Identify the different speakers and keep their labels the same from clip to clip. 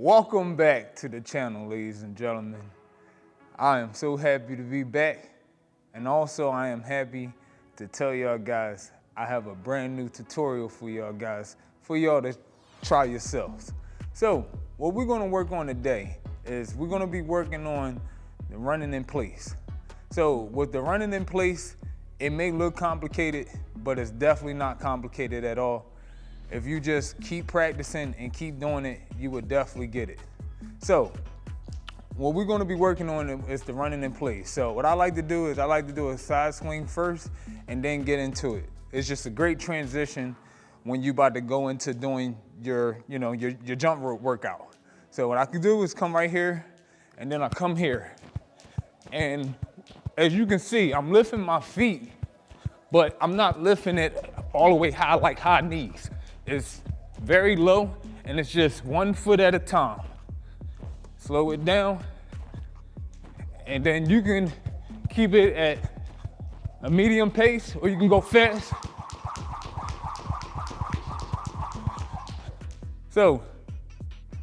Speaker 1: Welcome back to the channel, ladies and gentlemen. I am so happy to be back, and also I am happy to tell y'all guys I have a brand new tutorial for y'all guys, for y'all to try yourselves. So what we're gonna work on today is we're gonna be working on the running in place. So with the running in place, it may look complicated, but it's definitely not complicated at all. If you just keep practicing and keep doing it, you will definitely get it. So what we're gonna be working on is the running in place. So what I like to do is I like to do a side swing first and then get into it. It's just a great transition when you about to go into doing your jump rope workout. So what I can do is come right here and then I come here. And as you can see, I'm lifting my feet, but I'm not lifting it all the way high like high knees. It's very low and it's just 1 foot at a time. Slow it down and then you can keep it at a medium pace or you can go fast. So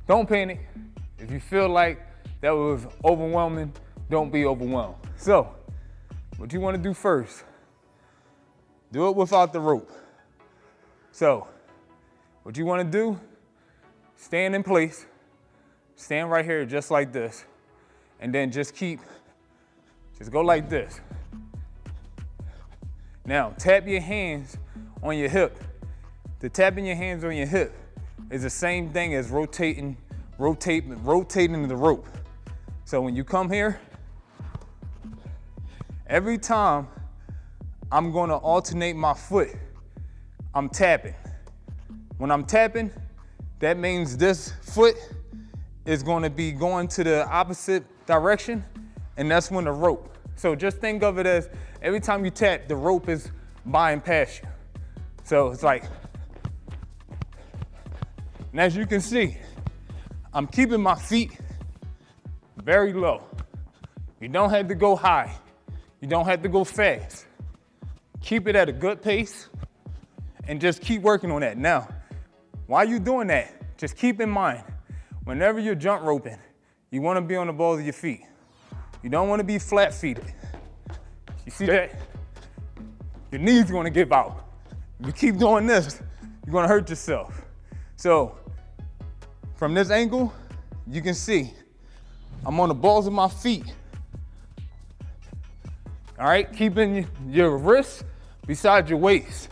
Speaker 1: don't panic. If you feel like that was overwhelming, don't be overwhelmed. So what you want to do first, do it without the rope. So what you want to do, stand in place, stand right here just like this, and then just go like this. Now tap your hands on your hip. The tapping your hands on your hip is the same thing as rotating the rope. So when you come here, every time I'm gonna alternate my foot, I'm tapping. When I'm tapping, that means this foot is gonna be going to the opposite direction, and that's when the rope. So just think of it as every time you tap, the rope is bying past you. So it's like, and as you can see, I'm keeping my feet very low. You don't have to go high. You don't have to go fast. Keep it at a good pace and just keep working on that. Now, while you're doing that, just keep in mind, whenever you're jump roping, you wanna be on the balls of your feet. You don't wanna be flat-feeted. You see that? Your knees are gonna give out. If you keep doing this, you're gonna hurt yourself. So, from this angle, you can see, I'm on the balls of my feet. All right, keeping your wrists beside your waist.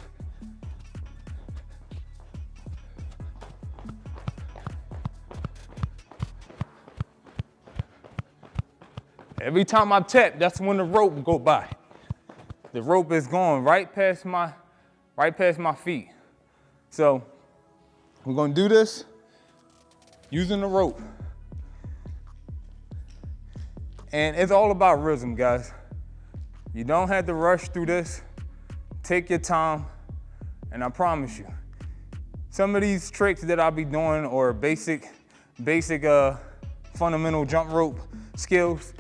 Speaker 1: Every time I tap, that's when the rope go by. The rope is going right past my feet. So we're gonna do this using the rope. And it's all about rhythm, guys. You don't have to rush through this. Take your time, and I promise you, some of these tricks that I'll be doing or basic fundamental jump rope skills,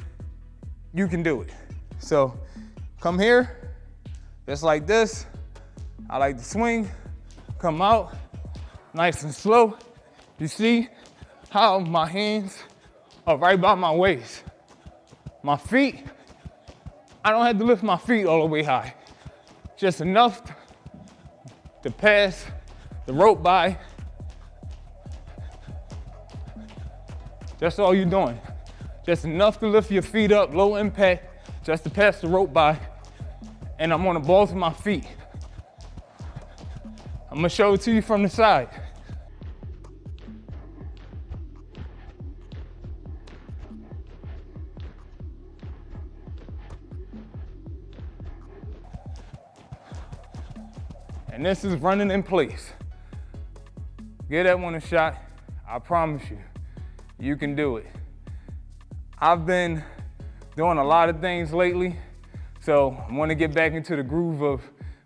Speaker 1: you can do it. So come here, just like this. I like to swing, come out, nice and slow. You see how my hands are right by my waist. My feet, I don't have to lift my feet all the way high. Just enough to pass the rope by. That's all you're doing. Just enough to lift your feet up, low impact, just to pass the rope by. And I'm on the balls of my feet. I'm gonna show it to you from the side. And this is running in place. Give that one a shot. I promise you, you can do it. I've been doing a lot of things lately, so I want to get back into the groove of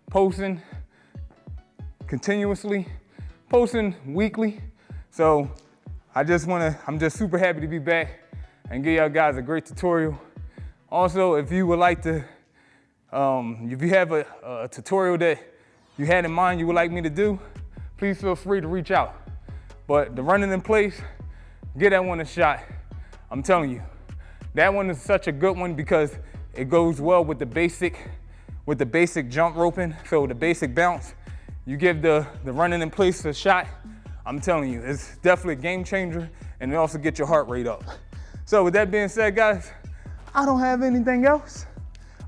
Speaker 1: posting continuously, posting weekly. So I'm just super happy to be back and give y'all guys a great tutorial. Also, if you would like to, if you have a tutorial that you had in mind you would like me to do, please feel free to reach out. But the running in place, Give that one a shot. I'm telling you, that one is such a good one because it goes well with the basic jump roping. So the basic bounce, you give the running in place a shot. I'm telling you, it's definitely a game changer, and it also gets your heart rate up. So with that being said, guys, I don't have anything else.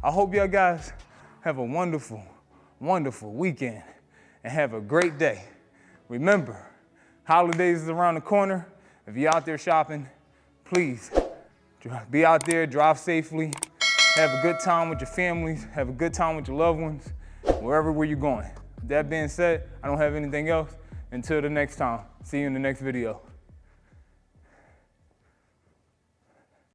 Speaker 1: I hope y'all guys have a wonderful, wonderful weekend and have a great day. Remember, holidays is around the corner. If you're out there shopping, please be out there, drive safely, have a good time with your families, have a good time with your loved ones, where you're going. With that being said, I don't have anything else. Until the next time, see you in the next video.